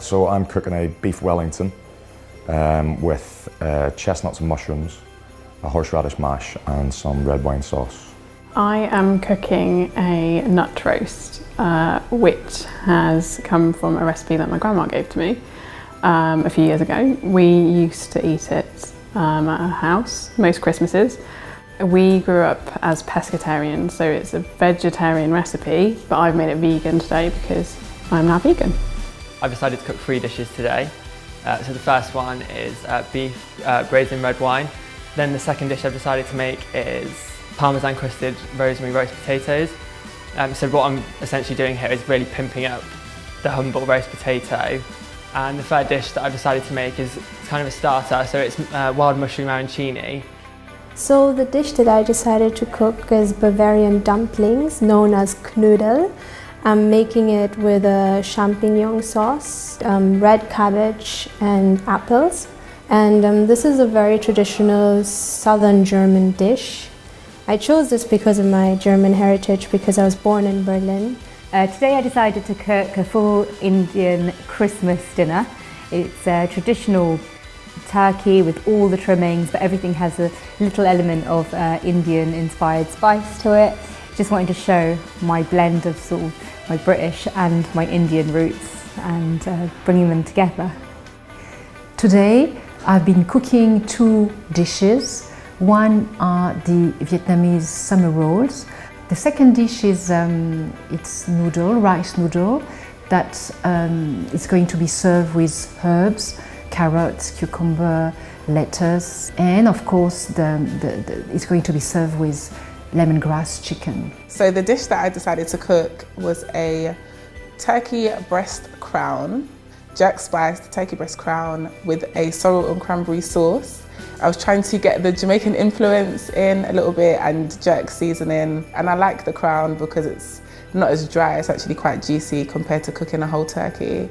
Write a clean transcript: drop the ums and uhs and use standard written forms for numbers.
So I'm cooking a beef Wellington with chestnuts and mushrooms, a horseradish mash and some red wine sauce. I am cooking a nut roast, which has come from a recipe that my grandma gave to me a few years ago. We used to eat it at our house most Christmases. We grew up as pescatarians, so it's a vegetarian recipe, but I've made it vegan today because I'm now vegan. I've decided to cook 3 dishes today. So the first one is beef braised in red wine. Then the second dish I've decided to make is parmesan crusted rosemary roast potatoes. So what I'm essentially doing here is really pimping up the humble roast potato. And the third dish that I've decided to make is kind of a starter, so it's wild mushroom arancini. So the dish that I decided to cook is Bavarian dumplings, known as knödel. I'm making it with a champignon sauce, red cabbage and apples. And this is a very traditional southern German dish. I chose this because of my German heritage, because I was born in Berlin. Today I decided to cook a full Indian Christmas dinner. It's a traditional turkey with all the trimmings, but everything has a little element of Indian inspired spice to it. Just wanted to show my blend of sort of my British and my Indian roots and bringing them together. Today I've been cooking 2 dishes. One are the Vietnamese summer rolls. The second dish is it's noodle, rice noodle, that is going to be served with herbs, carrots, cucumber, lettuce, and of course it's going to be served with lemongrass chicken. So the dish that I decided to cook was a turkey breast crown, jerk spiced turkey breast crown with a sorrel and cranberry sauce. I was trying to get the Jamaican influence in a little bit and jerk seasoning, and I like the crown because it's not as dry, it's actually quite juicy compared to cooking a whole turkey.